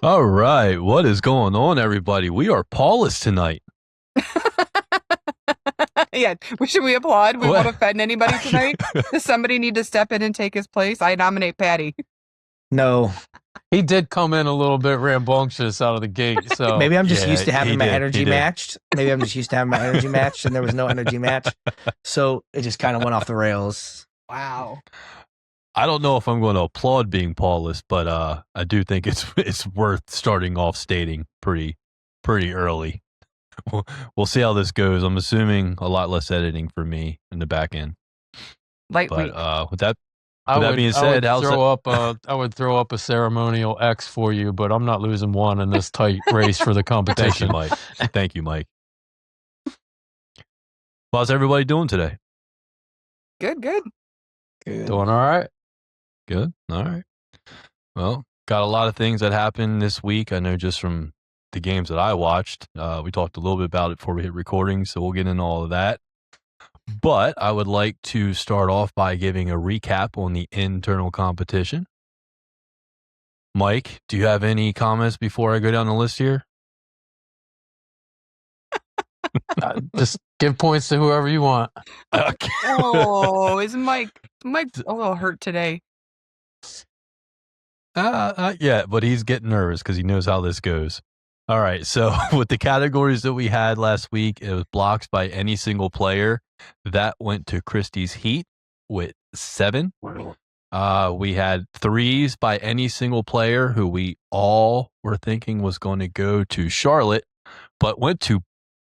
All right. What is going on, everybody? We are Paulus tonight. Yeah. Should we applaud? We won't offend anybody tonight. Does somebody need to step in and take his place? I nominate Patty. No. He did come in a little bit rambunctious out of the gate. So maybe I'm just used to having my energy matched. Maybe I'm just used to having my energy matched, and there was no energy match. So it just kind of went off the rails. Wow. I don't know if I'm going to applaud being Paulus, but I do think it's worth starting off stating pretty early. We'll see how this goes. I'm assuming a lot less editing for me in the back end. Lightweight. But with that being said, I would throw up a ceremonial X for you, but I'm not losing one in this tight race for the competition. Thank you, Mike. Thank you, Mike. How's everybody doing today? Good. Doing all right. Good. All right. Well, got a lot of things that happened this week. I know just from the games that I watched. We talked a little bit about it before we hit recording, so we'll get into all of that. But I would like to start off by giving a recap on the internal competition. Mike, do you have any comments before I go down the list here? Just give points to whoever you want. Okay. Oh, is Mike a little hurt today? Yeah, but he's getting nervous because he knows how this goes. All right, so with the categories that we had last week, it was blocks by any single player. That went to Christie's Heat with 7. We had threes by any single player who we all were thinking was going to go to Charlotte, but went to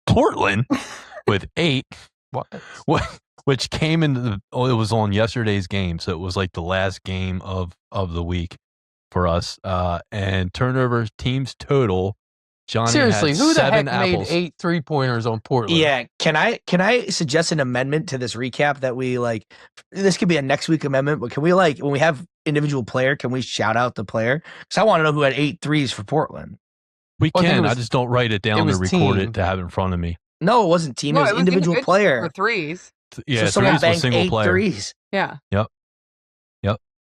Portland with 8. Which came into it was on yesterday's game, so it was like the last game of the week for us. And turnovers teams total. Johnny Seriously, had who the 7 heck apples. made 8 3-pointers on Portland? Yeah, can I suggest an amendment to this recap that we this could be a next week amendment, but can we when we have individual player, can we shout out the player? Because I want to know who had 8 threes for Portland. We can. I just don't write it down to record it to have it in front of me. No, it wasn't team. It was individual player for threes. Yeah, so someone threes was single 8 player. Threes. Yeah. Yep.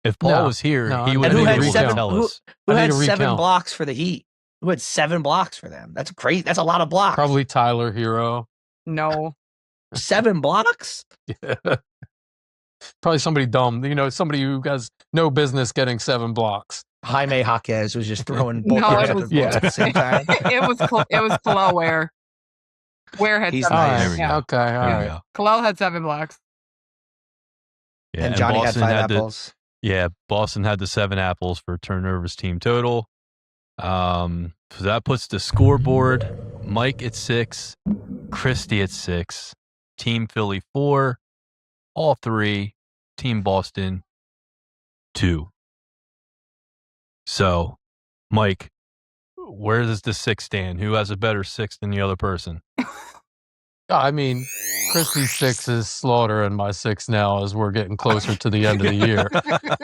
If Paul was here, he would have been able to tell us. Who had 7 blocks for the Heat? Who had 7 blocks for them? That's crazy. That's a lot of blocks. Probably Tyler Hero. No. 7 blocks? Yeah. Probably somebody dumb. Somebody who has no business getting 7 blocks. Jaime Jaquez was just throwing both at the same time. It was Kalel Ware. Ware had 7 blocks. Yeah. Okay, all right. Kalel had 7 blocks. Yeah, and Johnny Boston had 5 apples. Boston had the 7 apples for turnovers team total. So that puts the scoreboard. Mike at 6, Christie at 6, Team Philly 4, all 3, Team Boston 2. So, Mike, where does the 6 stand? Who has a better 6 than the other person? I mean, Christie's 6 is Slaughter, and my 6 now as we're getting closer to the end of the year,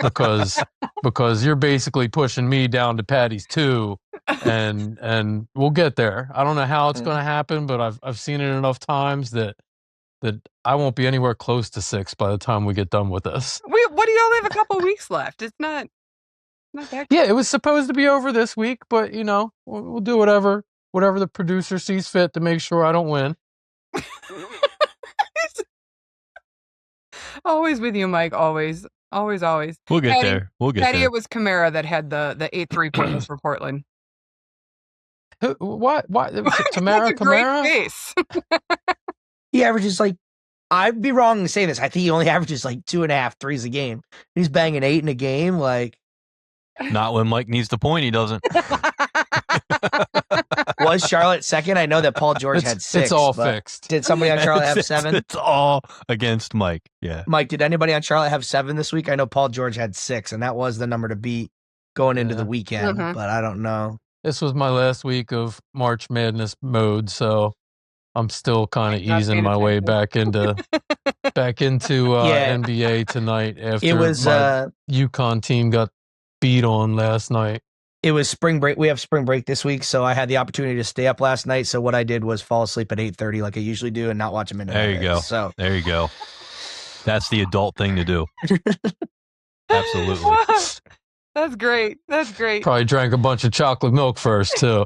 because you're basically pushing me down to Patty's 2, and we'll get there. I don't know how it's going to happen, but I've seen it enough times that I won't be anywhere close to 6 by the time we get done with this. What do you only have a couple weeks left? It's not that. Yeah, it was supposed to be over this week, but we'll do whatever the producer sees fit to make sure I don't win. Always with you, Mike. Always. We'll get there. Patty, it was Kamara that had the 8 3-pointers for Portland. What? It was Kamara? Great face. He averages I'd be wrong to say this. I think he only averages 2.5 threes a game. He's banging 8 in a game. Not when Mike needs the point, he doesn't. Was Charlotte second? I know that Paul George had 6. It's all fixed. Did somebody on Charlotte have 7? It's all against Mike. Yeah. Mike, did anybody on Charlotte have 7 this week? I know Paul George had 6, and that was the number to beat going into the weekend, but I don't know. This was my last week of March Madness mode, so I'm still kind of easing my way back into NBA tonight after my UConn team got beat on last night. It was spring break. We have spring break this week, so I had the opportunity to stay up last night. So what I did was fall asleep at 8:30 like I usually do and not watch them in the There you go. So there you go. That's the adult thing to do. Absolutely. That's great. That's great. Probably drank a bunch of chocolate milk first too.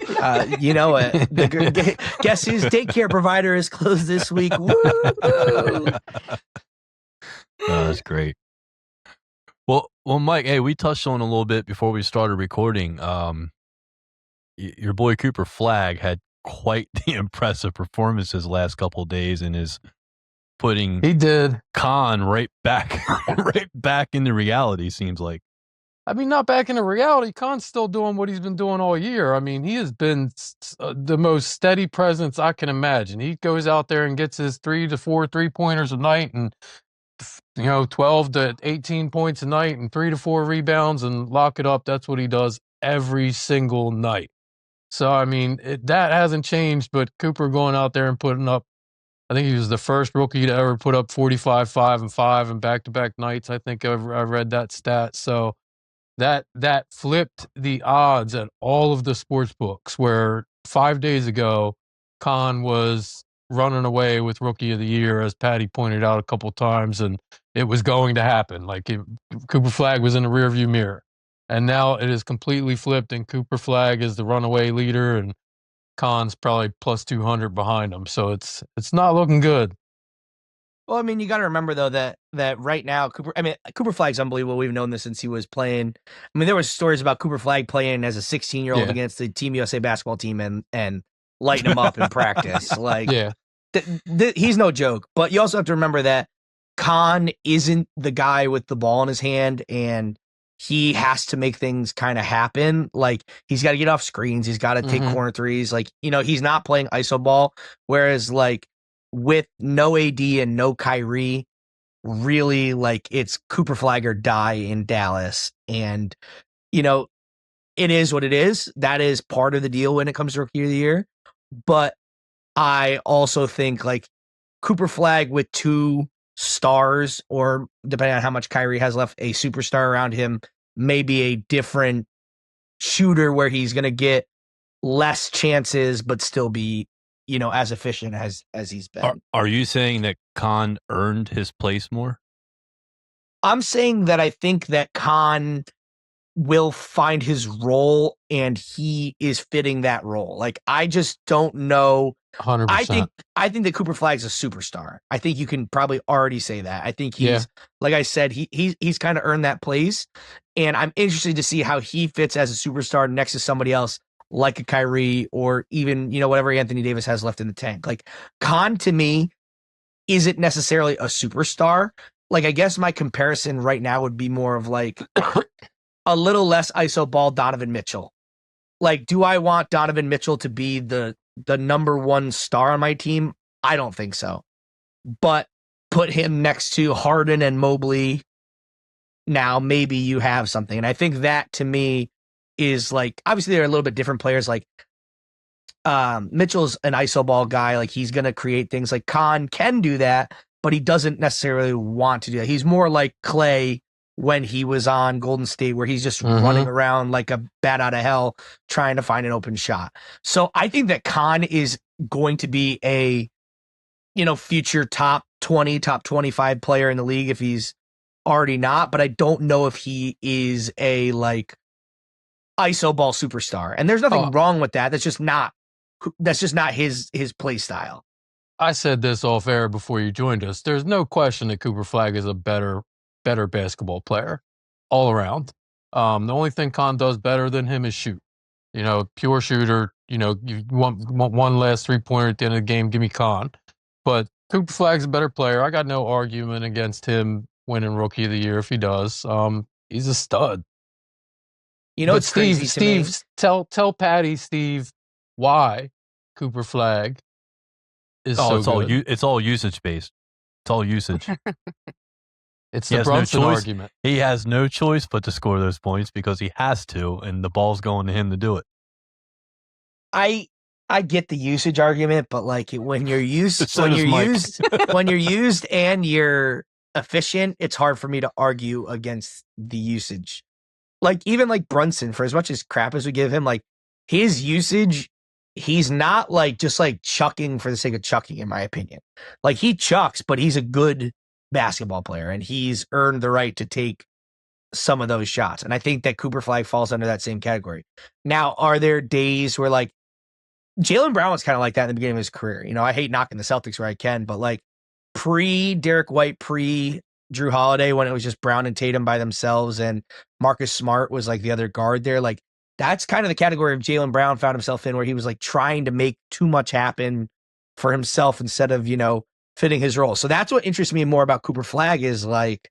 You know what? Guess whose daycare provider is closed this week? Woo! That's great. Well, Mike. Hey, we touched on a little bit before we started recording. Your boy Cooper Flagg had quite the impressive performance his last couple of days, and is putting He did. Khan right back into reality. Seems like. I mean, not back into reality. Khan's still doing what he's been doing all year. I mean, he has been the most steady presence I can imagine. He goes out there and gets his 3 to 4 3-pointers a night, and 12 to 18 points a night, and 3 to 4 rebounds, and lock it up. That's what he does every single night. So, I mean, that hasn't changed. But Cooper going out there and putting up, I think he was the first rookie to ever put up 45, 5, and 5 in back-to-back nights. I think I read that stat. So that flipped the odds at all of the sports books, where 5 days ago, Khan was running away with Rookie of the Year, as Patty pointed out a couple times, and it was going to happen. Cooper Flagg was in the rearview mirror. And now it is completely flipped, and Cooper Flagg is the runaway leader, and Khan's probably plus 200 behind him. So it's not looking good. Well, I mean, you got to remember though that right now Cooper Flagg's unbelievable. We've known this since he was playing. I mean, there was stories about Cooper Flagg playing as a 16-year-old against the Team USA basketball team and lighting him up in practice. He's no joke. But you also have to remember that Khan isn't the guy with the ball in his hand, and he has to make things kind of happen. Like, he's got to get off screens. He's got to take corner threes. He's not playing iso ball. Whereas, with no AD and no Kyrie, really, it's Cooper Flagg or die in Dallas. And, it is what it is. That is part of the deal when it comes to Rookie of the Year. But I also think, Cooper Flagg with 2 stars, or depending on how much Kyrie has left, a superstar around him, maybe a different shooter where he's going to get less chances but still be as efficient as he's been. Are you saying that Khan earned his place more? I'm saying that I think that Khan will find his role, and he is fitting that role. I just don't know. 100%. I think that Cooper Flagg's a superstar. I think you can probably already say that. I think he's, like I said, he's kind of earned that place, and I'm interested to see how he fits as a superstar next to somebody else like a Kyrie, or even whatever Anthony Davis has left in the tank. Khan, to me, isn't necessarily a superstar. I guess my comparison right now would be more of a little less iso ball Donovan Mitchell. Do I want Donovan Mitchell to be the number 1 star on my team? I don't think so. But put him next to Harden and Mobley, now maybe you have something. And I think that, to me, is obviously they're a little bit different players. Mitchell's an iso ball guy. He's going to create things. Khan can do that, but he doesn't necessarily want to do that. He's more like Clay when he was on Golden State, where he's just running around like a bat out of hell trying to find an open shot. So I think that Khan is going to be a, future top 20, top 25 player in the league if he's already not, but I don't know if he is a iso ball superstar. And there's nothing wrong with that. That's just not his play style. I said this off air before you joined us. There's no question that Cooper Flagg is a better basketball player all around. The only thing Khan does better than him is shoot. Pure shooter. You want one last 3-pointer at the end of the game, give me Khan. But Cooper Flagg's a better player. I got no argument against him winning Rookie of the Year if he does. He's a stud. It's crazy to me. Tell Patty, Steve, why Cooper Flagg is so good. It's all usage based. It's all usage. It's the Brunson argument. He has no choice but to score those points because he has to, and the ball's going to him to do it. I get the usage argument, but when you're used when you're used and you're efficient, it's hard for me to argue against the usage. Even Brunson, for as much as crap as we give him, his usage, he's not just chucking for the sake of chucking, in my opinion. He chucks, but he's a good basketball player, and he's earned the right to take some of those shots. And I think that Cooper Flagg falls under that same category. Now, are there days where like Jaylen Brown was kind of like that in the beginning of his career? You know, I hate knocking the Celtics where I can, but like pre-Derek White, pre-Drew Holiday, when it was just Brown and Tatum by themselves and Marcus Smart was like the other guard there, like that's kind of the category of Jaylen Brown found himself in, where he was like trying to make too much happen for himself instead of, you know, fitting his role. So that's what interests me more about Cooper Flagg is like,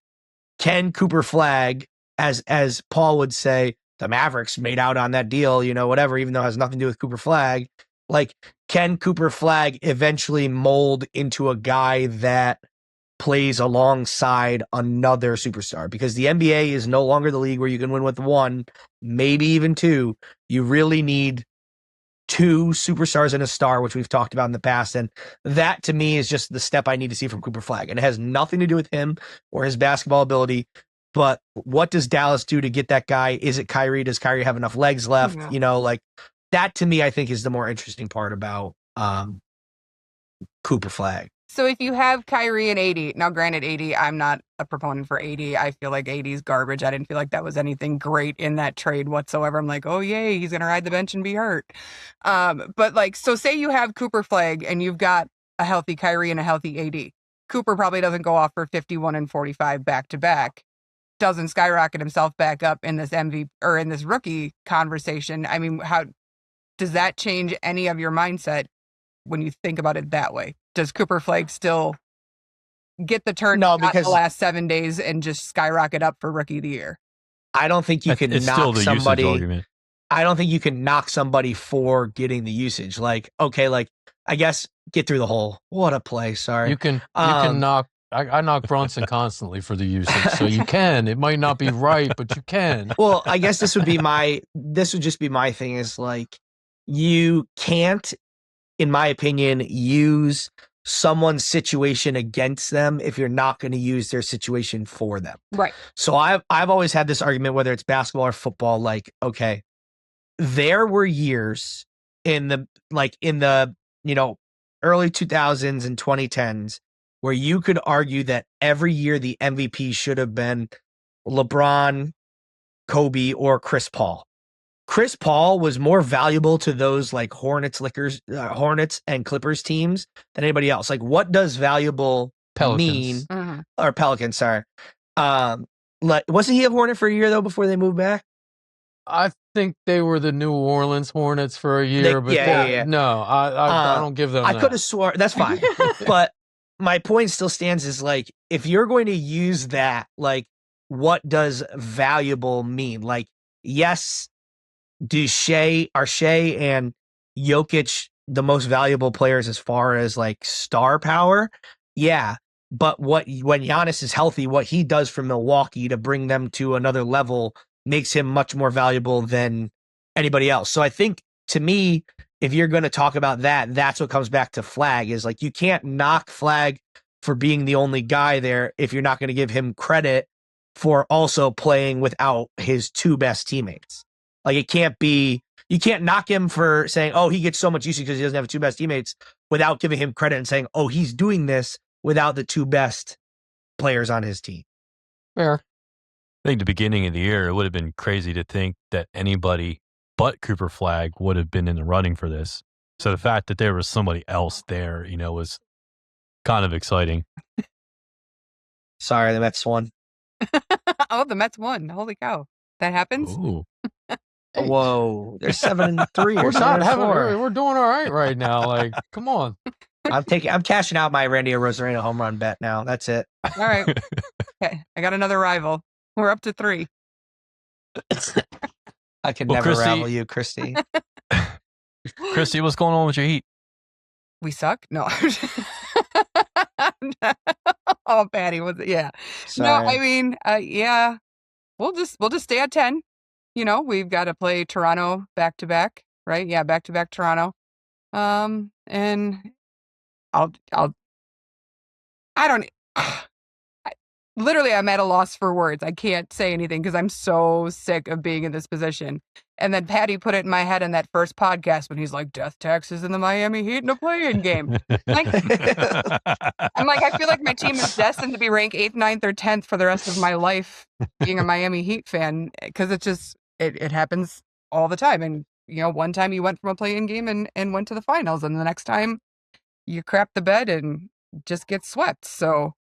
can Cooper Flagg, as Paul would say, the Mavericks made out on that deal, you know, whatever, even though it has nothing to do with Cooper Flagg. Like, can Cooper Flagg eventually mold into a guy that plays alongside another superstar? Because the NBA is no longer the league where you can win with one, maybe even two. You really need two superstars and a star, which we've talked about in the past. And that to me is just the step I need to see from Cooper Flagg. And it has nothing to do with him or his basketball ability. But what does Dallas do to get that guy? Is it Kyrie? Does Kyrie have enough legs left? Yeah. You know, like that to me, I think is the more interesting part about Cooper Flagg. So if you have Kyrie and 80, now granted 80, I'm not a proponent for 80. I feel like 80 is garbage. I didn't feel like that was anything great in that trade whatsoever. I'm like, oh yay, he's gonna ride the bench and be hurt. But like, so say you have Cooper Flagg and you've got a healthy Kyrie and a healthy 80. Cooper probably doesn't go off for 51 and 45 back to back. Doesn't skyrocket himself back up in this MVP or in this rookie conversation. I mean, how does that change any of your mindset when you think about it that way? Does Cooper Flagg still get the turn because the last 7 days and just skyrocket up for rookie of the year? I don't think you can knock somebody. I don't think you can knock somebody for getting the usage. Like, okay, like I guess get through the hole. What a play. Sorry. You can knock. I knock Brunson constantly for the usage, so you can. It might not be right, but you can. Well, I guess this would just be my thing is like, you can't, in my opinion, use someone's situation against them if you're not going to use their situation for them. Right. So I've always had this argument, whether it's basketball or football, like, okay, there were years in the you know, early 2000s and 2010s where you could argue that every year the MVP should have been LeBron, Kobe, or Chris Paul. Chris Paul was more valuable to those like Hornets and Clippers teams than anybody else. Like, what does valuable mean? Mm-hmm. Or Pelicans, sorry. Like, wasn't he a Hornet for a year though before they moved back? I think they were the New Orleans Hornets for a year, no, I don't give them. I could have swore that's fine, but my point still stands is like, if you're going to use that, like, what does valuable mean? Like, yes. Are Shea and Jokic the most valuable players as far as like star power? Yeah. But when Giannis is healthy, what he does for Milwaukee to bring them to another level makes him much more valuable than anybody else. So I think, to me, if you're going to talk about that, that's what comes back to Flagg is like, you can't knock Flagg for being the only guy there if you're not going to give him credit for also playing without his two best teammates. Like, you can't knock him for saying, oh, he gets so much usage because he doesn't have two best teammates without giving him credit and saying, oh, he's doing this without the two best players on his team. Fair. I think the beginning of the year, it would have been crazy to think that anybody but Cooper Flagg would have been in the running for this. So the fact that there was somebody else there, you know, was kind of exciting. Sorry, the Mets won. Oh, the Mets won. Holy cow. That happens? Ooh. Whoa, they're 7-3 or 7-4. We're doing all right now. Like, come on. I'm cashing out my Randy Arozarena home run bet now. That's it. All right. Okay, I got another rival. We're up to 3. I can never rival you, Christy. Christy, what's going on with your Heat? We suck? No. Oh, Patty, was it? Yeah. Sorry. No, I mean, yeah. We'll just stay at 10. You know, we've got to play Toronto back to back, right? Yeah, back to back Toronto. And I don't. literally, I'm at a loss for words. I can't say anything because I'm so sick of being in this position. And then Patty put it in my head in that first podcast when he's like, death taxes in the Miami Heat in a play-in game. Like, I'm like, I feel like my team is destined to be ranked 8th, 9th, or 10th for the rest of my life being a Miami Heat fan because it just, it happens all the time. And, one time you went from a play-in game and went to the finals, and the next time you crap the bed and just get swept. So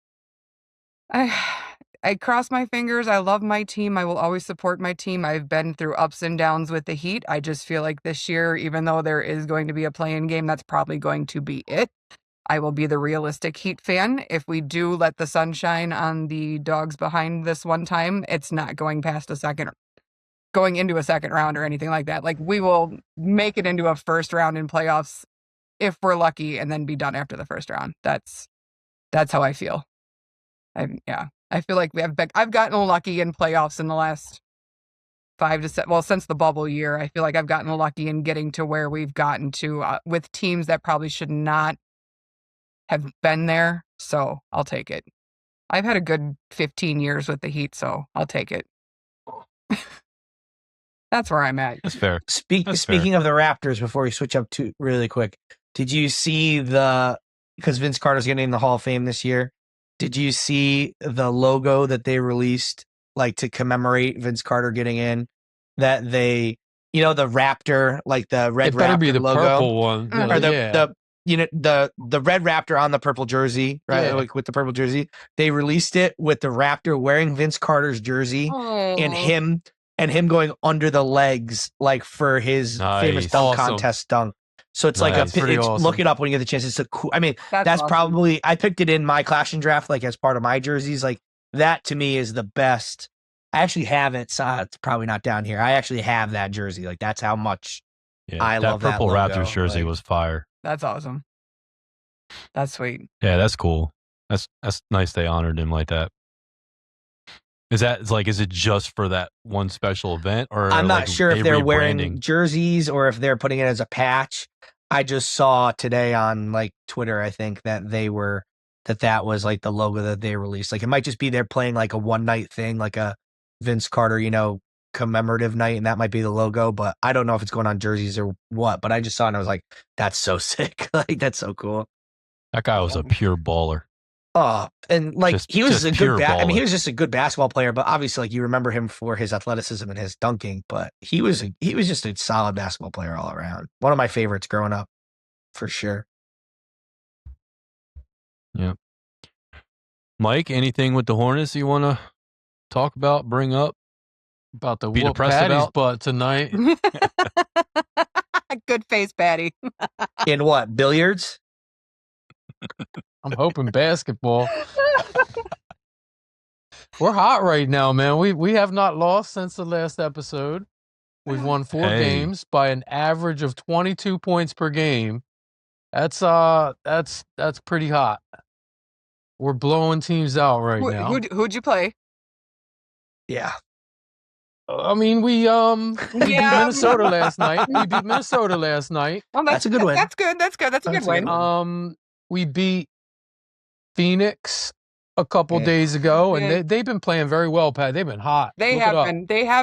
I cross my fingers. I love my team. I will always support my team. I've been through ups and downs with the Heat. I just feel like this year, even though there is going to be a play-in game, that's probably going to be it. I will be the realistic Heat fan. If we do let the sun shine on the dogs behind this one time, it's not going into a second round or anything like that. Like, we will make it into a first round in playoffs if we're lucky and then be done after the first round. That's how I feel. I feel like I've gotten lucky in playoffs in the last 5 to 7, since the bubble year. I feel like I've gotten lucky in getting to where we've gotten to with teams that probably should not have been there. So I'll take it. I've had a good 15 years with the Heat, so I'll take it. That's where I'm at. That's fair. Speaking of the Raptors, before we switch up to really quick, did you see because Vince Carter's getting in the Hall of Fame this year? Did you see the logo that they released, like, to commemorate Vince Carter getting in? That the Raptor, like the red It better Raptor be the logo, purple one. or the red Raptor on the purple jersey, right? Yeah. Like with the purple jersey, they released it with the Raptor wearing Vince Carter's jersey and him going under the legs, like for his famous dunk contest dunk. So it's like awesome. Look it up when you get the chance. It's a cool. I mean, that's awesome. Probably, I picked it in my clashing draft, like as part of my jerseys. Like, that to me is the best. I actually have it. So it's probably not down here. I actually have that jersey. Like, that's how much I love that purple logo. Raptors jersey was fire. That's awesome. That's sweet. Yeah, that's cool. That's nice they honored him like that. Is it just for that one special event, or I'm not sure if they're wearing rebranding jerseys or if they're putting it as a patch. I just saw today on like Twitter, I think that that was like the logo that they released. Like, it might just be they're playing like a one night thing, like a Vince Carter, commemorative night, and that might be the logo, but I don't know if it's going on jerseys or what. But I just saw it and I was like, that's so sick. Like, that's so cool. That guy was a pure baller. Oh, and like, he was a good he was just a good basketball player, but obviously, like, you remember him for his athleticism and his dunking, but he was just a solid basketball player all around. One of my favorites growing up, for sure. Yeah. Mike, anything with the Hornets you want to talk about, bring up? About the Be whoop depressed Patty's about? butt tonight. Good face, Patty. In what, billiards? I'm hoping basketball. We're hot right now, man. We have not lost since the last episode. We've won 4 games by an average of 22 points per game. That's pretty hot. We're blowing teams out right now. Who'd you play? Yeah. I mean, we beat Minnesota last night. We beat Minnesota last night. Oh, that's a good win. That's good. That's a good win. We beat Phoenix a couple days ago, and they've been playing very well, Pat. They've been hot. They have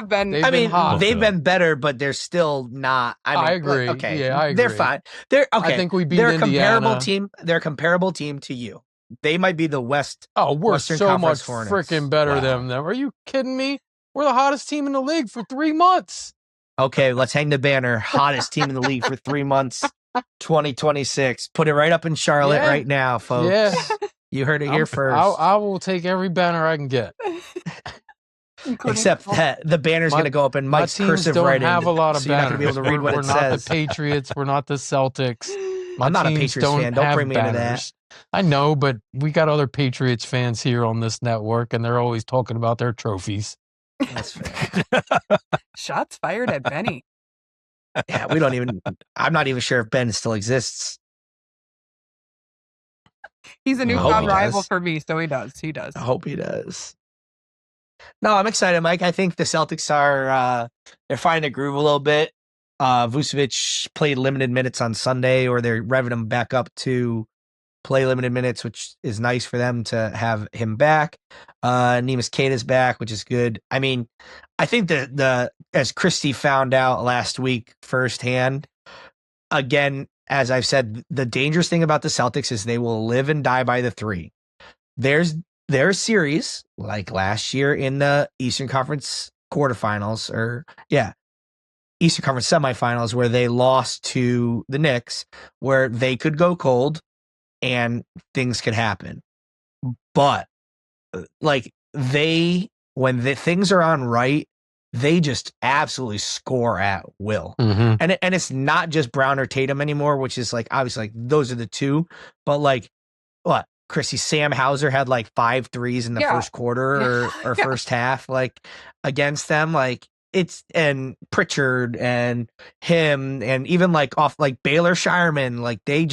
been. They've been better, but they're still not. I agree. Okay, yeah, I agree. They're fine. They're okay. I think we beat they're Indiana. A comparable team. They're a comparable team to you. They might be the West. Oh, we're Western so Conference much Hornets. freaking better than them. Are you kidding me? We're the hottest team in the league for 3 months. Okay, let's hang the banner. Hottest team in the league for 3 months. 2026. Put it right up in Charlotte right now, folks. Yeah. You heard it here first. I will take every banner I can get. Except that the banner's going to go up in Mike's cursive writing. Have a lot of so you're not going to be able to read what it says. We're not the Patriots. We're not the Celtics. I'm not a Patriots fan. Don't bring me into that. I know, but we got other Patriots fans here on this network, and they're always talking about their trophies. That's fair. Shots fired at Benny. Yeah, I'm not even sure if Ben still exists. He's a newfound rival for me, so he does. I hope he does. No, I'm excited, Mike. I think the Celtics are they're finding a groove a little bit. Vucevic played limited minutes on Sunday, or they're revving him back up to play limited minutes, which is nice for them to have him back. Neemias Queta's back, which is good. I mean, I think that as Christie found out last week firsthand, again, as I've said, the dangerous thing about the Celtics is they will live and die by the three. There's series like last year in the Eastern Conference quarterfinals, Eastern Conference semifinals, where they lost to the Knicks, where they could go cold and things could happen. But like when the things are on right, they just absolutely score at will. Mm-hmm. And it's not just Brown or Tatum anymore, which is like obviously like those are the two, but like what? Chrissy, Sam Hauser had like 5 threes in the first quarter or first half, like against them. Like and Pritchard and him and even like off like Baylor Shireman, like they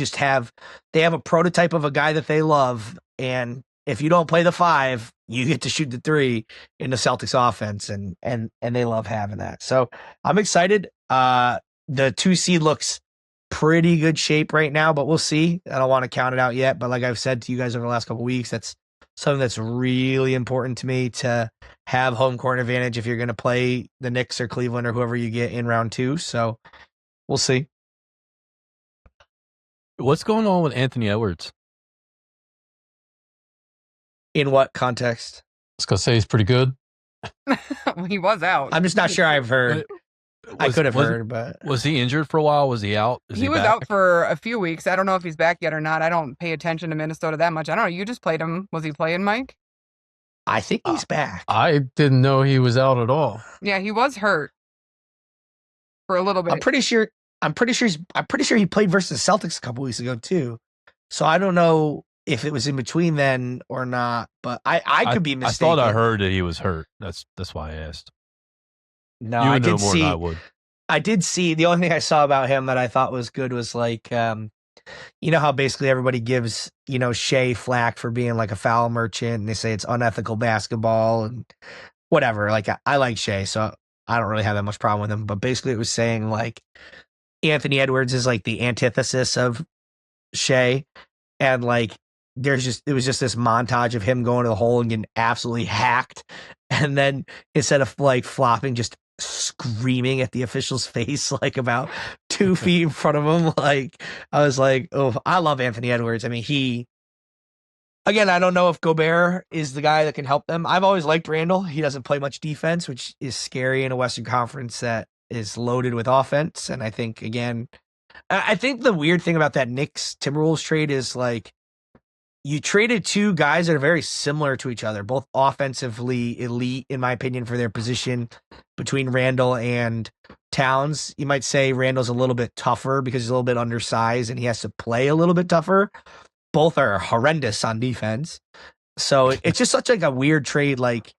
have a prototype of a guy that they love. And if you don't play the 5, you get to shoot the 3 in the Celtics offense. And they love having that. So I'm excited. The 2 seed looks pretty good shape right now, but we'll see. I don't want to count it out yet, but like I've said to you guys over the last couple of weeks, that's something that's really important to me, to have home court advantage if you're going to play the Knicks or Cleveland or whoever you get in round 2. So we'll see. What's going on with Anthony Edwards? In what context? I was going to say he's pretty good. He was out. I'm just not sure I've heard. I could have heard, but was he injured for a while? Was he out? He was out for a few weeks. I don't know if he's back yet or not. I don't pay attention to Minnesota that much. I don't know. You just played him. Was he playing, Mike? I think he's back. I didn't know he was out at all. Yeah, he was hurt for a little bit. I'm pretty sure he played versus the Celtics a couple weeks ago too. So I don't know if it was in between then or not, but I could be mistaken. I thought I heard that he was hurt. That's why I asked. No, I did see. Than I would. I did see. The only thing I saw about him that I thought was good was like, you know how basically everybody gives Shea flack for being like a foul merchant, and they say it's unethical basketball and whatever. Like I like Shea, so I don't really have that much problem with him. But basically, it was saying like Anthony Edwards is like the antithesis of Shea, and like it was just this montage of him going to the hole and getting absolutely hacked, and then instead of like flopping, just screaming at the official's face like about 2 feet in front of him. Like I was like, oh, I love Anthony Edwards. I mean, again, I don't know if Gobert is the guy that can help them. I've always liked Randall. He doesn't play much defense, which is scary in a Western Conference that is loaded with offense. And I think the weird thing about that Knicks-Timberwolves trade is like you traded 2 guys that are very similar to each other, both offensively elite, in my opinion, for their position, between Randall and Towns. You might say Randall's a little bit tougher because he's a little bit undersized and he has to play a little bit tougher. Both are horrendous on defense. So it's just such like a weird trade. Like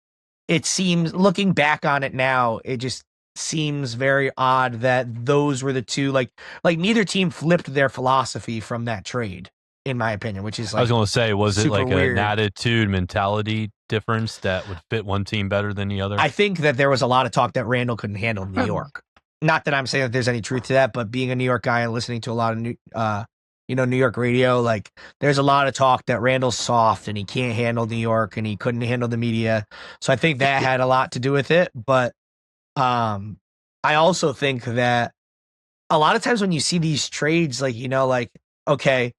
it seems, looking back on it now, it just seems very odd that those were the 2, like neither team flipped their philosophy from that trade, in my opinion, which is like, I was going to say, was it like weird. An attitude mentality difference that would fit one team better than the other? I think that there was a lot of talk that Randall couldn't handle New York. Not that I'm saying that there's any truth to that, but being a New York guy and listening to a lot of New York radio, like there's a lot of talk that Randall's soft and he can't handle New York and he couldn't handle the media. So I think that had a lot to do with it. But I also think that a lot of times when you see these trades, like, like, okay,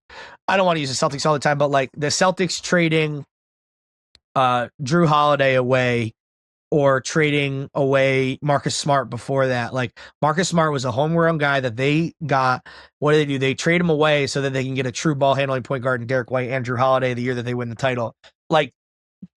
I don't want to use the Celtics all the time, but like the Celtics trading Drew Holiday away or trading away Marcus Smart before that. Like Marcus Smart was a homegrown guy that they got. What do? They trade him away so that they can get a true ball handling point guard in Derek White and Drew Holiday the year that they win the title. Like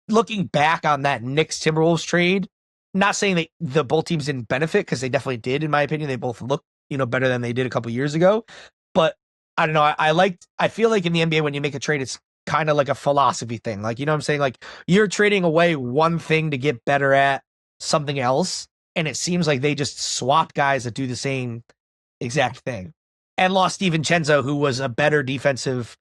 looking back on that Knicks-Timberwolves trade, not saying that the both teams didn't benefit, because they definitely did, in my opinion. They both look, better than they did a couple years ago. But I don't know. I feel like in the NBA, when you make a trade, it's kind of like a philosophy thing. Like, you know what I'm saying? Like you're trading away one thing to get better at something else. And it seems like they just swapped guys that do the same exact thing and lost DiVincenzo, who was a better defensive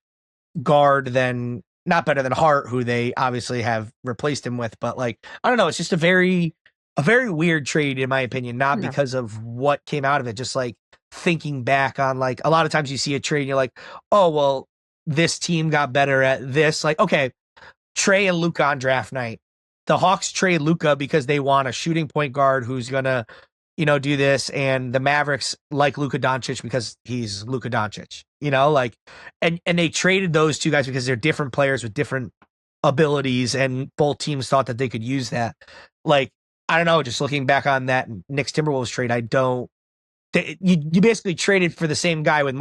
guard than, not better than Hart, who they obviously have replaced him with. But like, I don't know. It's just a very weird trade, in my opinion, not because of what came out of it. Just like thinking back on, like, a lot of times you see a trade and you're like, oh, well, this team got better at this. Like, okay, Trey and Luka on draft night. The Hawks trade Luka because they want a shooting point guard who's gonna, do this, and the Mavericks like Luka Doncic because he's Luka Doncic. And they traded those two guys because they're different players with different abilities, and both teams thought that they could use that. Like, I don't know, just looking back on that Knicks-Timberwolves trade, you basically traded for the same guy with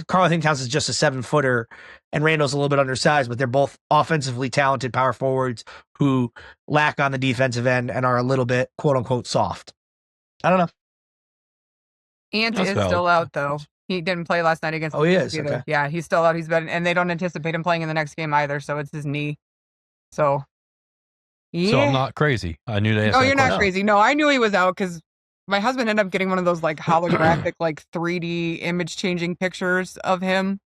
Karl Anthony Towns is just a 7-footer and Randall's a little bit undersized, but they're both offensively talented power forwards who lack on the defensive end and are a little bit quote unquote soft. I don't know. Ant is still out though. He didn't play last night against. Oh, he is. Okay. Yeah, he's still out. He's been, and they don't anticipate him playing in the next game either. So it's his knee. So. Yeah. So I'm not crazy. I knew that. Oh, you're not crazy. No, I knew he was out because my husband ended up getting one of those holographic 3D image changing pictures of him,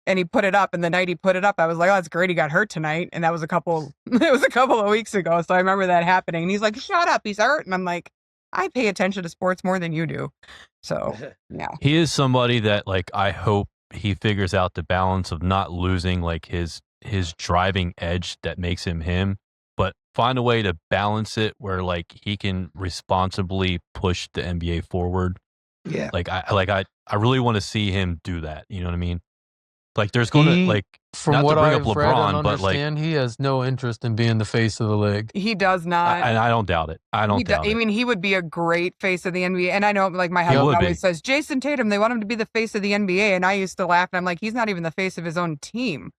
and he put it up. And the night he put it up, I was like, "Oh, that's great. He got hurt tonight." And that was a couple of weeks ago. So I remember that happening. And he's like, "Shut up, he's hurt." And I'm like, "I pay attention to sports more than you do." So yeah, he is somebody that I hope he figures out the balance of not losing his driving edge that makes him him. But find a way to balance it where he can responsibly push the NBA forward. Yeah. I really want to see him do that. You know what I mean? There's going to from not what to bring I've up LeBron, read and but understand, he has no interest in being the face of the league. He does not, and I don't doubt it. I mean, he would be a great face of the NBA. And I know, my husband always says, Jason Tatum, they want him to be the face of the NBA. And I used to laugh, and I'm like, he's not even the face of his own team.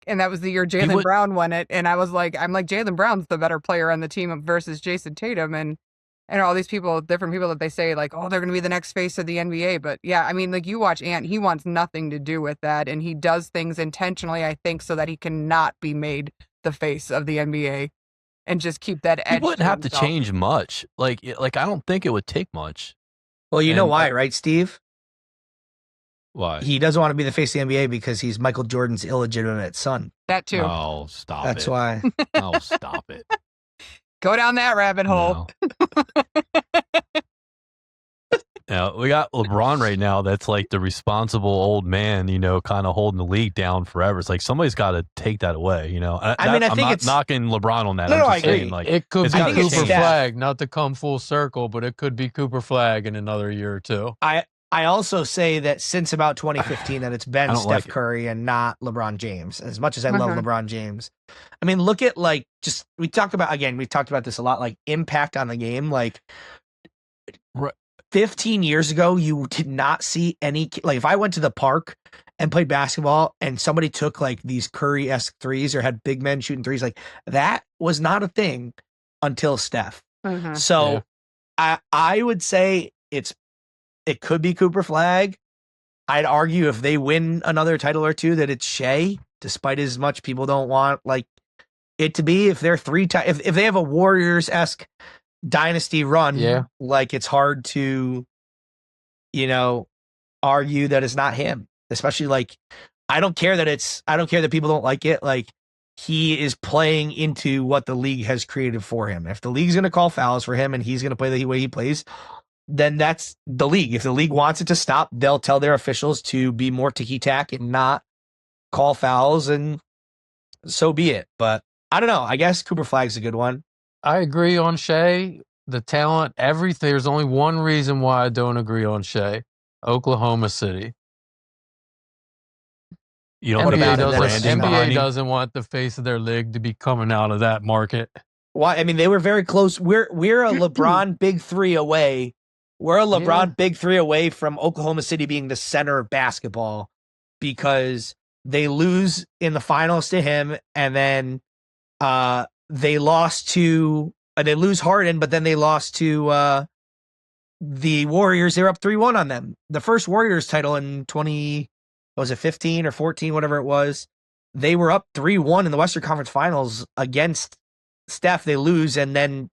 And that was the year Jaylen Brown won it. And I was like, Jaylen Brown's the better player on the team versus Jason Tatum. And all these people, different people that they say oh, they're going to be the next face of the NBA. But yeah, I mean, you watch Ant, he wants nothing to do with that. And he does things intentionally, I think, so that he cannot be made the face of the NBA and just keep that edge. He wouldn't have to change much. I don't think it would take much. Well, you know why, right, Steve? Why? He doesn't want to be the face of the NBA because he's Michael Jordan's illegitimate son. That too. Oh, stop it. That's why. Oh, stop it. Go down that rabbit hole. Now, we got LeBron right now that's the responsible old man, kind of holding the league down forever. It's somebody's got to take that away, I think I'm not knocking LeBron on that. No, I'm just saying, it could be Cooper Steph. Flagg, not to come full circle, but it could be Cooper Flagg in another year or two. I also say that since about 2015 that it's been Steph Curry and not LeBron James. As much as I love LeBron James. I mean, look at we've talked about this a lot, impact on the game. 15 years ago, you did not see any, if I went to the park and played basketball and somebody took these Curry-esque threes or had big men shooting threes, that was not a thing until Steph. So I would say it could be Cooper Flagg. I'd argue if they win another title or two that it's Shea, despite as much people don't want it to be. If they're if they have a Warriors-esque dynasty run, it's hard to, argue that it's not him. Especially I don't care that people don't like it. He is playing into what the league has created for him. If the league's going to call fouls for him and he's going to play the way he plays, then that's the league. If the league wants it to stop, they'll tell their officials to be more ticky-tack and not call fouls, and so be it. But I don't know. I guess Cooper Flagg's a good one. I agree on Shea. The talent, everything. There's only one reason why I don't agree on Shea. Oklahoma City. You don't NBA doesn't want the face of their league to be coming out of that market. Why? I mean, they were very close. We're a LeBron big three away. We're a LeBron big three away from Oklahoma City being the center of basketball because they lose in the finals to him, and then they lost to they lose Harden, but then they lost to the Warriors. They're up 3-1 on them. The first Warriors title in 15 or 14, whatever it was. They were up 3-1 in the Western Conference Finals against Steph. They lose, and then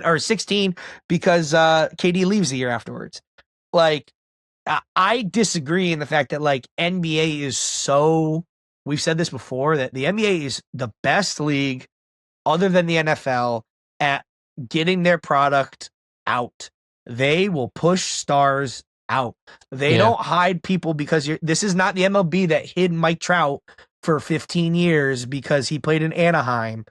or 16 because KD leaves the year afterwards. I disagree in the fact that NBA is so, we've said this before, that the NBA is the best league other than the NFL at getting their product out. They will push stars out. They Yeah. don't hide people because this is not the MLB that hid Mike Trout for 15 years because he played in Anaheim.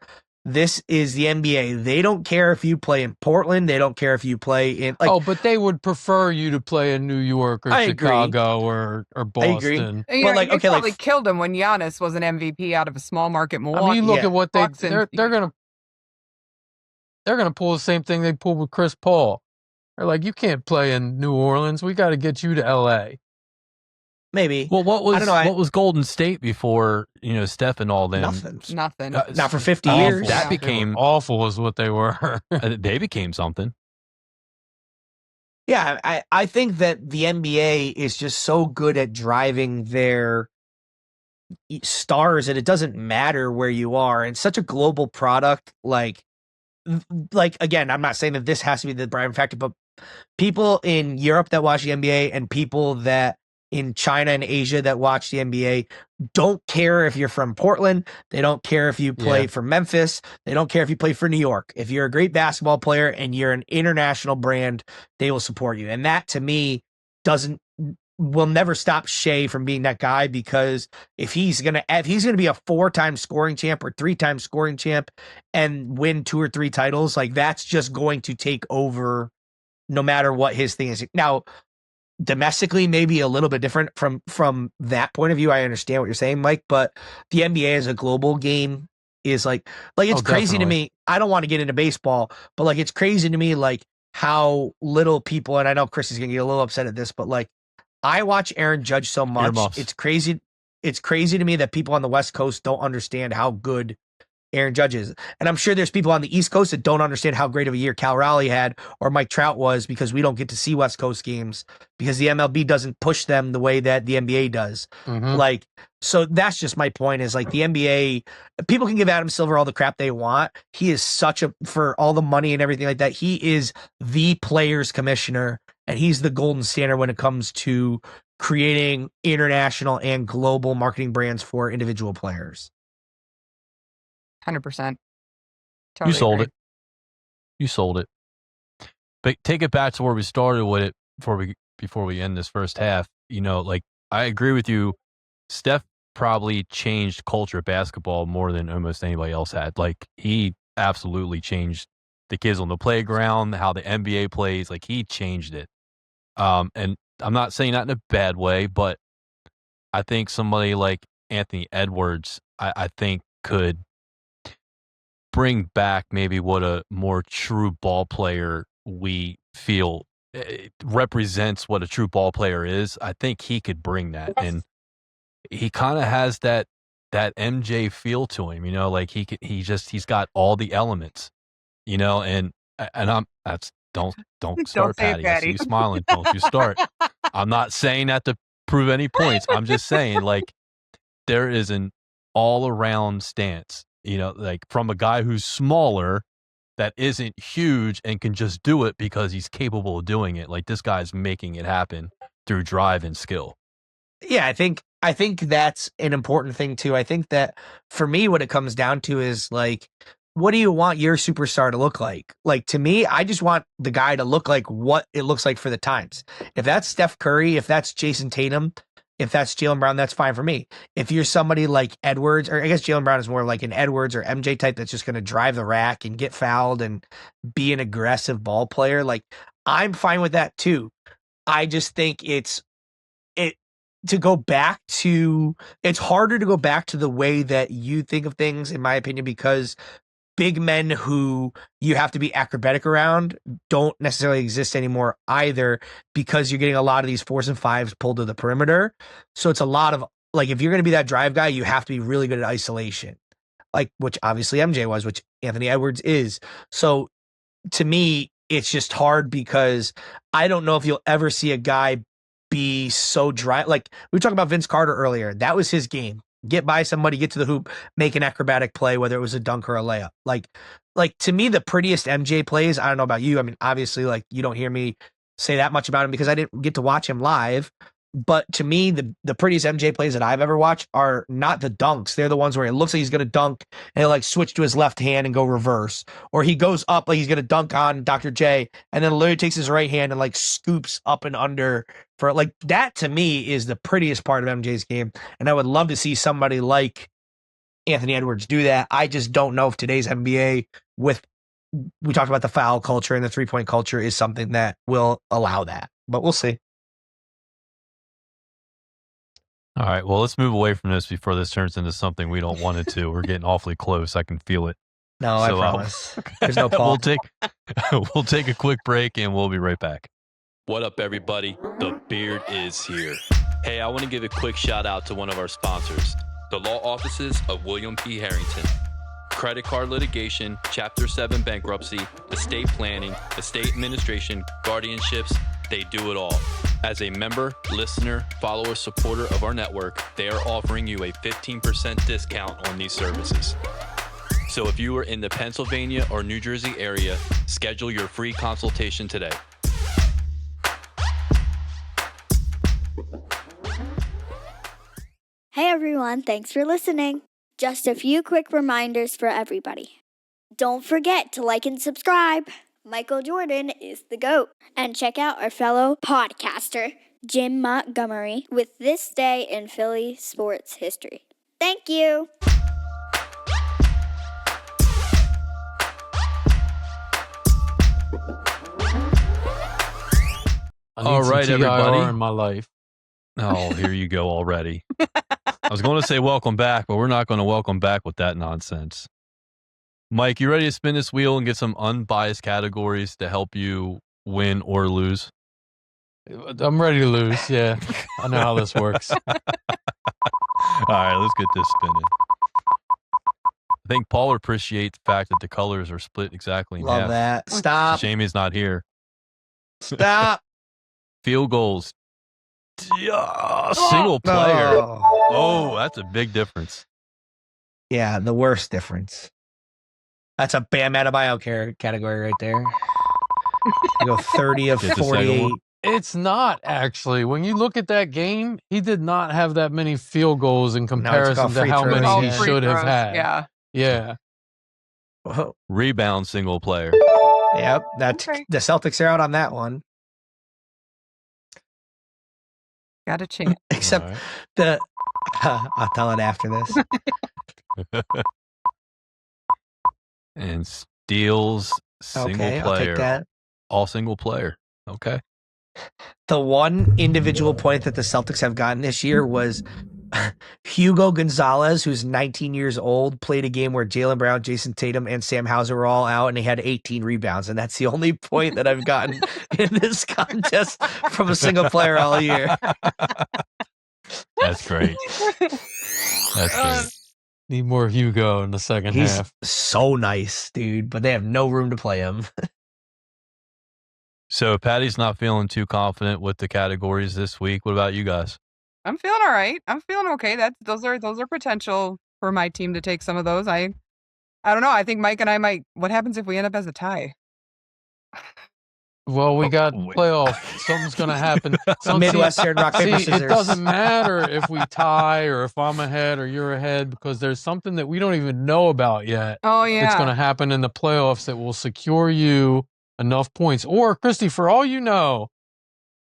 This is the NBA. They don't care if you play in Portland. They don't care if you play in but they would prefer you to play in New York or I agree. Chicago or Boston. You know, they probably killed him when Giannis was an MVP out of a small market Milwaukee. I mean, you look Yeah. at what they're gonna pull the same thing they pulled with Chris Paul. They're like, you can't play in New Orleans. We got to get you to LA. Maybe. Well, what was I don't know, what was Golden State before Steph and all them? Nothing. Not for 50 awful. years. That became awful, is what they were. They became something. Yeah, I think that the NBA is just so good at driving their stars that it doesn't matter where you are. And such a global product, like again, I'm not saying that this has to be the driving factor, but people in Europe that watch the NBA and people that in China and Asia that watch the NBA don't care if you're from Portland. They don't care if you play for Memphis. They don't care if you play for New York. If you're a great basketball player and you're an international brand, they will support you. And that to me will never stop Shea from being that guy, because if he's gonna be a 4-time scoring champ or 3-time scoring champ and win 2 or 3 titles, like that's just going to take over no matter what his thing is. Now, domestically, maybe a little bit different from that point of view. I understand what you're saying, Mike, but the NBA as a global game is like it's crazy to me. I don't want to get into baseball, but like it's crazy to me like how little people, and I know Chris is gonna get a little upset at this, but like I watch Aaron Judge so much. Earmuffs. It's crazy. It's crazy to me that people on the West Coast don't understand how good Aaron Judge is. And I'm sure there's people on the East Coast that don't understand how great of a year Cal Raleigh had or Mike Trout was, because we don't get to see West Coast games because the MLB doesn't push them the way that the NBA does. Mhm. Like, so that's just my point, is like the NBA, people can give Adam Silver all the crap they want. He is for all the money and everything like that, he is the players commissioner, and he's the golden standard when it comes to creating international and global marketing brands for individual players. 100%. You sold it. You sold it. But take it back to where we started with it before we end this first half. Like I agree with you. Steph probably changed culture of basketball more than almost anybody else had. Like he absolutely changed the kids on the playground, how the NBA plays. Like he changed it. And I'm not saying that in a bad way, but I think somebody like Anthony Edwards, I think could bring back maybe what a more true ball player we feel represents what a true ball player is. I think he could bring that, and he kind of has that MJ feel to him. Like he's got all the elements. And don't start, Patty. I see you smiling. Don't you start. I'm not saying that to prove any points. I'm just saying like there is an all around stance. Like from a guy who's smaller, that isn't huge and can just do it because he's capable of doing it. Like this guy's making it happen through drive and skill. Yeah, I think that's an important thing too. I think that for me, what it comes down to is like, what do you want your superstar to look like? Like to me, I just want the guy to look like what it looks like for the times. If that's Steph Curry, if that's Jason Tatum, if that's Jaylen Brown, that's fine for me. If you're somebody like Edwards, or I guess Jaylen Brown is more like an Edwards or MJ type that's just going to drive the rack and get fouled and be an aggressive ball player, like I'm fine with that too. I just think it's harder to go back to the way that you think of things, in my opinion, because big men who you have to be acrobatic around don't necessarily exist anymore either, because you're getting a lot of these 4s and 5s pulled to the perimeter. So it's a lot of like, if you're going to be that drive guy, you have to be really good at isolation, like which obviously MJ was, which Anthony Edwards is. So to me, it's just hard because I don't know if you'll ever see a guy be so dry. Like we were talking about Vince Carter earlier. That was his game. Get by somebody, get to the hoop, make an acrobatic play, whether it was a dunk or a layup. Like to me, the prettiest MJ plays, I don't know about you. I mean, obviously, like you don't hear me say that much about him because I didn't get to watch him live. But to me, the prettiest MJ plays that I've ever watched are not the dunks. They're the ones where it looks like he's going to dunk and he'll like switch to his left hand and go reverse. Or he goes up like he's going to dunk on Dr. J and then literally takes his right hand and like scoops up and under for like that to me is the prettiest part of MJ's game. And I would love to see somebody like Anthony Edwards do that. I just don't know if today's NBA we talked about the foul culture and the 3-point culture is something that will allow that, but we'll see. All right, well, let's move away from this before this turns into something we don't want it to. We're getting awfully close. I can feel it. No, I promise. There's no Paul. We'll take a quick break, and we'll be right back. What up, everybody? The Beard is here. Hey, I want to give a quick shout out to one of our sponsors, the law offices of William P. Harrington. Credit card litigation, Chapter 7 bankruptcy, estate planning, estate administration, guardianships, they do it all. As a member, listener, follower, supporter of our network, they are offering you a 15% discount on these services. So if you are in the Pennsylvania or New Jersey area, schedule your free consultation today. Hey everyone, thanks for listening. Just a few quick reminders for everybody. Don't forget to like and subscribe. Michael Jordan is the GOAT. And check out our fellow podcaster, Jim Montgomery, with This Day in Philly Sports History. Thank you. All right, everybody. In my life. Oh, here you go already. I was going to say welcome back, but we're not going to welcome back with that nonsense. Mike, you ready to spin this wheel and get some unbiased categories to help you win or lose? I'm ready to lose. Yeah, I know how this works. All right, let's get this spinning. I think Paul will appreciate the fact that the colors are split exactly in half. Love that. Stop. Jamie's not here. Stop. Field goals. Single player. Oh, that's a big difference. Yeah, the worst difference. That's a Bam Adebayo category right there. You go 30 of 48. It's not actually. When you look at that game, he did not have that many field goals in comparison to how many he should have had. Yeah. Yeah. Whoa. Rebound single player. Yep. The Celtics are out on that one. Got a chance. Except I'll tell it after this. And steals single player. I'll take that. All single player. Okay. The one individual point that the Celtics have gotten this year was Hugo Gonzalez, who's 19 years old, played a game where Jaylen Brown, Jason Tatum, and Sam Hauser were all out, and he had 18 rebounds. And that's the only point that I've gotten in this contest from a single player all year. That's great. That's great. Need more Hugo in the second half. He's so nice, dude, but they have no room to play him. So Patty's not feeling too confident with the categories this week. What about you guys? I'm feeling all right. I'm feeling okay. Those are potential for my team to take some of those. I don't know. I think Mike and I might. What happens if we end up as a tie? Well, we got playoff. Something's going to happen. Midwestern rock, paper, scissors. It doesn't matter if we tie or if I'm ahead or you're ahead because there's something that we don't even know about yet. Oh, yeah. It's going to happen in the playoffs that will secure you enough points. Or, Christy, for all you know,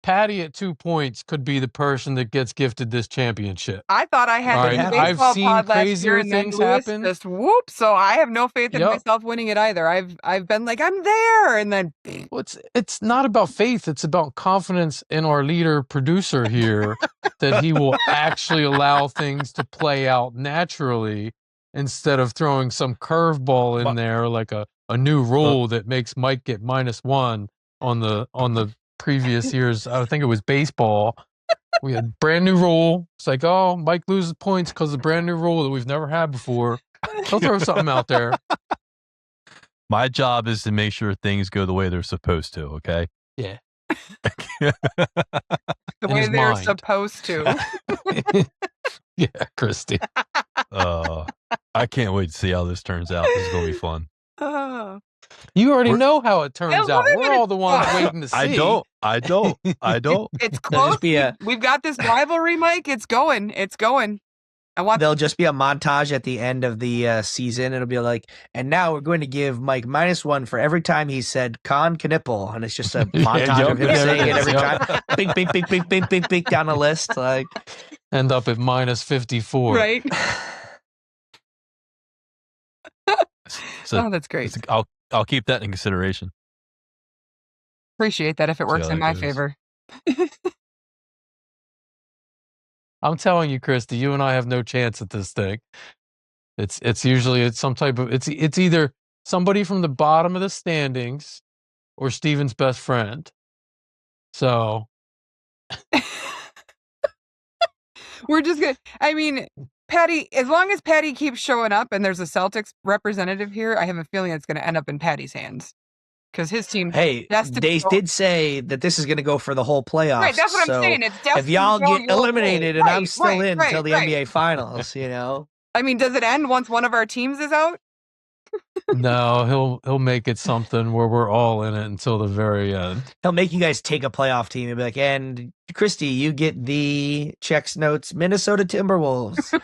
Patty at 2 points could be the person that gets gifted this championship. I thought I had the baseball I've seen pod last crazier year and things then Lewis happen. just whoop. So I have no faith in myself winning it either. I've been like, I'm there, and then well, it's not about faith. It's about confidence in our leader producer here that he will actually allow things to play out naturally instead of throwing some curveball in there like a new rule that makes Mike get -1 on the previous years. I think it was baseball. We had brand new rule. It's like, oh, Mike loses points because of brand new rule that we've never had before. He'll throw something out there. My job is to make sure things go the way they're supposed to. Okay. Yeah. The way they're supposed to. Yeah, Christy. I can't wait to see how this turns out. This is going to be fun. You already know how it turns love out. it We're when all it's the ones fun. waiting to see. I don't. It's There'll close. just be We've got this rivalry, Mike. It's going. There'll just be a montage at the end of the season. It'll be like, and now we're going to give Mike -1 for every time he said Khan Knipple, and it's just a montage of him there saying it it is, every yep. time. Bing, bing, bing, bing, bing, bing, bing down the list. Like, End up at -54. right. So Oh, that's great. I'll keep that in consideration. Appreciate that if it See works how in that my goes. favor. I'm telling you, Christy, you and I have no chance at this thing. It's usually some type of it's either somebody from the bottom of the standings or Steven's best friend. So We're just good. I mean, Patty, as long as Patty keeps showing up and there's a Celtics representative here, I have a feeling it's going to end up in Patty's hands. Because his team. hey, destined they to go- did say that this is going to go for the whole playoffs. Right, that's what so I'm saying. It's destined if y'all to go get your way. eliminated and I'm still Right, in until the right. NBA Finals, you know. I mean, does it end once one of our teams is out? no, he'll make it something where we're all in it until the very end. He'll make you guys take a playoff team and be like, and Christy, you get the checks notes Minnesota Timberwolves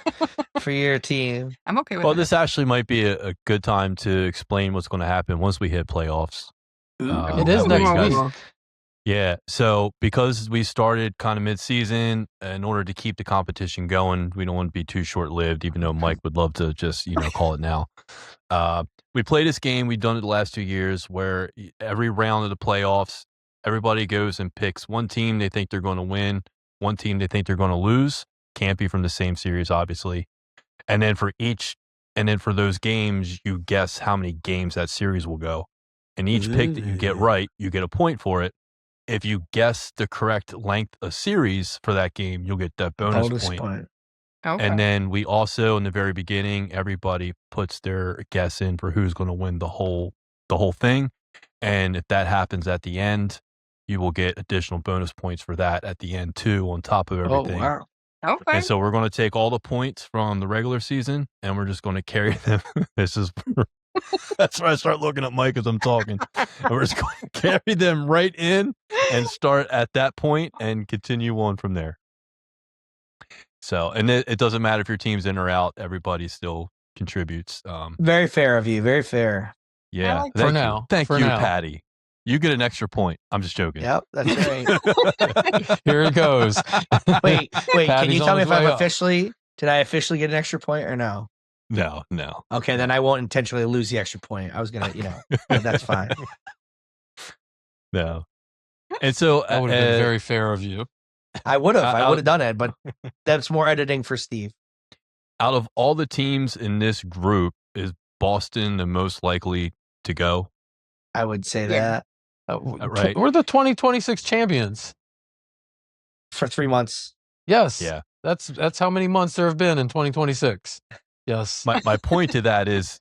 for your team. I'm okay with Well, it. this actually might be a good time to explain what's going to happen once we hit playoffs. It is next week. Yeah. So because we started kind of mid-season, in order to keep the competition going, we don't want to be too short-lived, even though Mike would love to just, call it now. We play this game. We've done it the last 2 years where every round of the playoffs, everybody goes and picks one team they think they're going to win, one team they think they're going to lose. Can't be from the same series, obviously. And then for those games, you guess how many games that series will go. And each pick that you get right, you get a point for it. If you guess the correct length of series for that game, you'll get that bonus point. Okay. And then we also, in the very beginning, everybody puts their guess in for who's going to win the whole thing. And if that happens at the end, you will get additional bonus points for that at the end too, on top of everything. Oh, wow. Okay. And so we're going to take all the points from the regular season, and we're just going to carry them. That's why I start looking at Mike as I'm talking. And we're just going to carry them right in and start at that point and continue on from there. So, and it doesn't matter if your team's in or out; everybody still contributes. Very fair of you. Very fair. Yeah. like For now. Thank For you, now. Patty. You get an extra point. I'm just joking. Yep, that's right. Here it goes. wait, can Patty's you tell on me his if way up. did I officially get an extra point or no? No. Okay, then I won't intentionally lose the extra point. I was going to, but that's fine. No. And so That would have been very fair of you. I would have I'll- done it, but that's more editing for Steve. out of all the teams in this group, is Boston the most likely to go? I would say Yeah. that Right. We're the 2026 champions. for 3 months. Yes. Yeah. That's how many months there have been in 2026. Yes. My point to that is,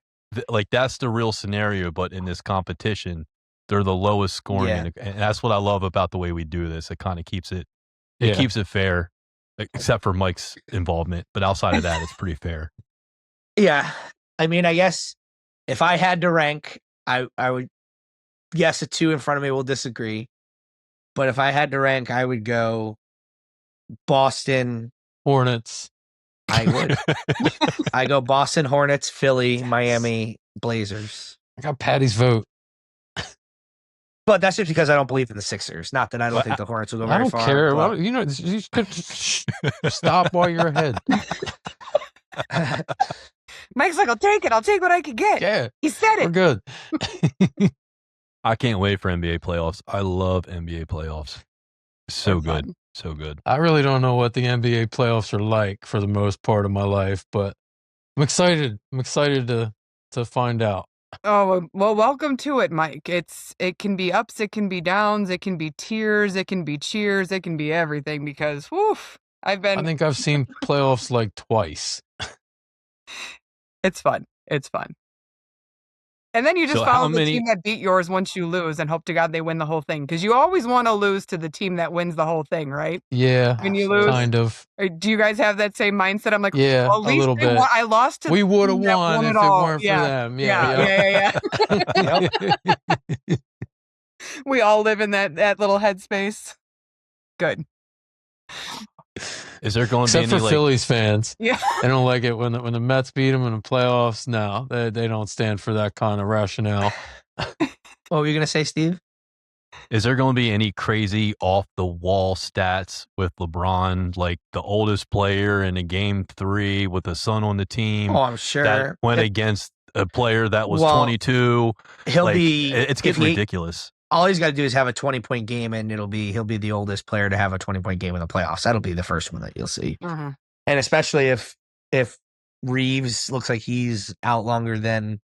that's the real scenario, but in this competition, they're the lowest scoring. Yeah. And that's what I love about the way we do this. It kind of keeps it fair, except for Mike's involvement. But outside of that, it's pretty fair. Yeah. I mean, I guess if I had to rank, I would guess a 2 in front of me will disagree. But if I had to rank, I would go Boston. Hornets. I would. I go Boston, Hornets, Philly, Miami, Blazers. I got Patty's vote. But that's just because I don't believe in the Sixers. Not that I don't think the Hornets will go I very don't far. care. but- Well, you could stop while you're ahead. Mike's like, I'll take what I could get. Yeah, He said we're it. good. I can't wait for NBA playoffs. I love NBA playoffs. So They're good. fun. So good. I really don't know what the NBA playoffs are like for the most part of my life, but I'm excited. I'm excited to find out. Oh, well, welcome to it, Mike. It can be ups, it can be downs, it can be tears, it can be cheers, it can be everything because, woof, I think I've seen playoffs like twice. it's fun. It's fun. And then you just So follow how the many- team that beat yours once you lose and hope to God they win the whole thing. Because you always want to lose to the team that wins the whole thing, right? Yeah, When you lose. kind of. Or do you guys have that same mindset? I'm like, Yeah, well, at least a little they bit. won. I lost to We the would have team that won if it it all. weren't for them. Yeah. We all live in that little headspace. Good. Is there going to be Except any for Phillies fans. Yeah. They don't like it when the Mets beat them in the playoffs. No, they don't stand for that kind of rationale. What were you gonna say, Steve? Is there going to be any crazy off the wall stats with LeBron, like the oldest player in a game 3 with a son on the team Oh, I'm sure that went against a player that was Well, 22? He'll Like, be. it's getting ridiculous. All he's got to do is have a 20-point game, and he'll be the oldest player to have a 20-point game in the playoffs. That'll be the first one that you'll see, Mm-hmm. and especially if Reeves looks like he's out longer than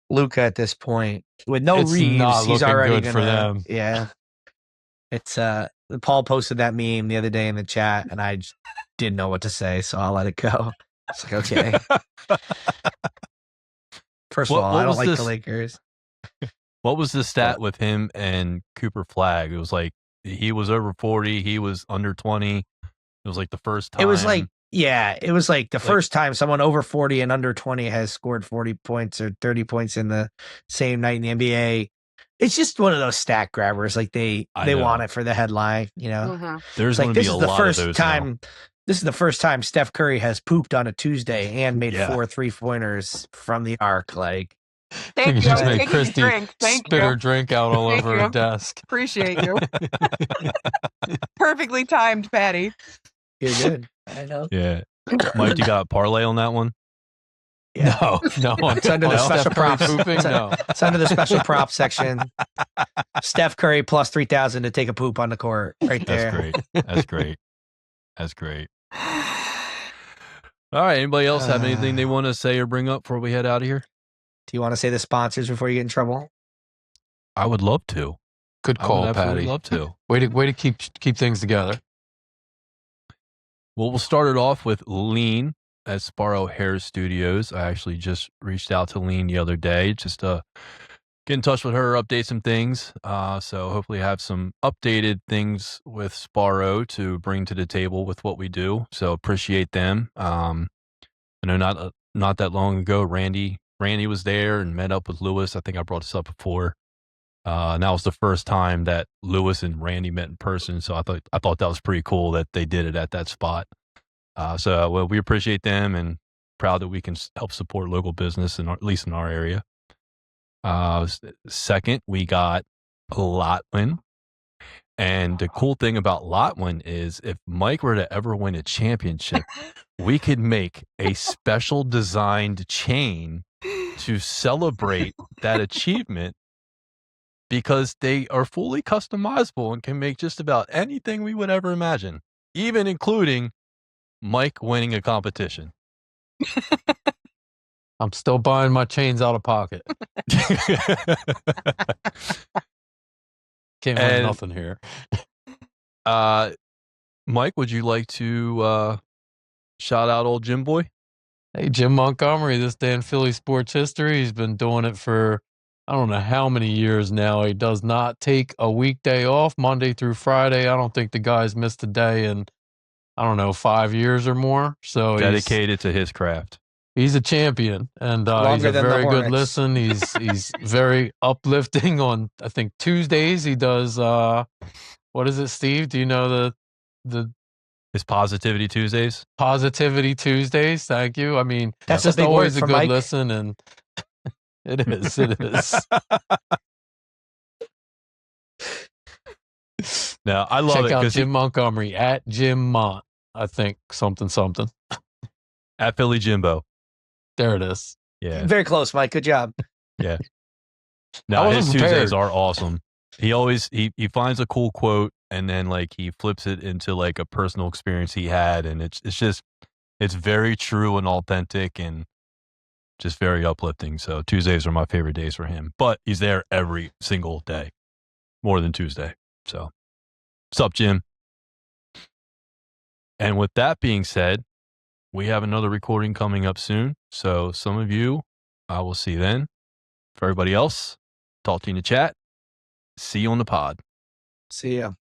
Luka at this point. With no It's Reeves, not he's looking already good gonna, for them. Yeah, it's Paul posted that meme the other day in the chat, and I just didn't know what to say, so I'll let it go. It's like, okay. First of all, I don't like the Lakers. What was the stat with him and Cooper Flagg? It was like he was over 40, he was under 20. It was like the first time. It was like the first time someone over 40 and under 20 has scored 40 points or 30 points in the same night in the NBA. It's just one of those stat grabbers. Like they want it for the headline, you know. Mm-hmm. There's going to be a lot of those now. This is the first time Steph Curry has pooped on a Tuesday and made 4 3-pointers from the arc. Like, thank you. Just I'm made taking Christy your drink. Thank spit you. her drink out all Thank over you. her desk. Appreciate you. Perfectly timed, Patty. you're good. I know. Yeah. Mike, you got a parlay on that one? Yeah. No. It's under the special props. Pooping? No. It's under the special props section. Steph Curry plus 3,000 to take a poop on the court. Right there. That's great. That's great. That's great. All right. Anybody else have anything they want to say or bring up before we head out of here? Do you want to say the sponsors before you get in trouble? I would love to. Good I call, would absolutely Patty. love to. Way to keep things together. Well, we'll start it off with Lean at Sparrow Hair Studios. I actually just reached out to Lean the other day just to get in touch with her, update some things. So hopefully have some updated things with Sparrow to bring to the table with what we do. So appreciate them. I know not that long ago, Randy was there and met up with Lewis. I think I brought this up before. And that was the first time that Lewis and Randy met in person. So I thought that was pretty cool that they did it at that spot. So we appreciate them and proud that we can help support local business, at least in our area. Second, we got Lotwin. And the cool thing about Lotwin is if Mike were to ever win a championship, we could make a special designed chain to celebrate that achievement because they are fully customizable and can make just about anything we would ever imagine, even including Mike winning a competition. I'm still buying my chains out of pocket. Can't have nothing here. Mike, would you like to shout out old Jim Boy? Hey, Jim Montgomery, this day in Philly sports history. He's been doing it for I don't know how many years now. He does not take a weekday off, Monday through Friday. I don't think the guy's missed a day in, 5 years or more. So dedicated to his craft. He's a champion, and he's a very good listen. He's very uplifting on, I think, Tuesdays. He does, what is it, Steve? Do you know the his Positivity Tuesdays? Positivity Tuesdays. Thank you. I mean, that's just a always a good Mike. listen, and it is. Now I love Check it out because Jim Montgomery at Jim Mont. I think something at Philly Jimbo. There it is. Yeah, very close, Mike. Good job. Yeah. No, his Tuesdays are awesome. He always he finds a cool quote and then like he flips it into like a personal experience he had, and it's very true and authentic and just very uplifting. So Tuesdays are my favorite days for him. But he's there every single day, more than Tuesday. So, what's up, Jim? And with that being said, we have another recording coming up soon. So some of you, I will see then. For everybody else, talk to you in the chat. See you on the pod. See ya.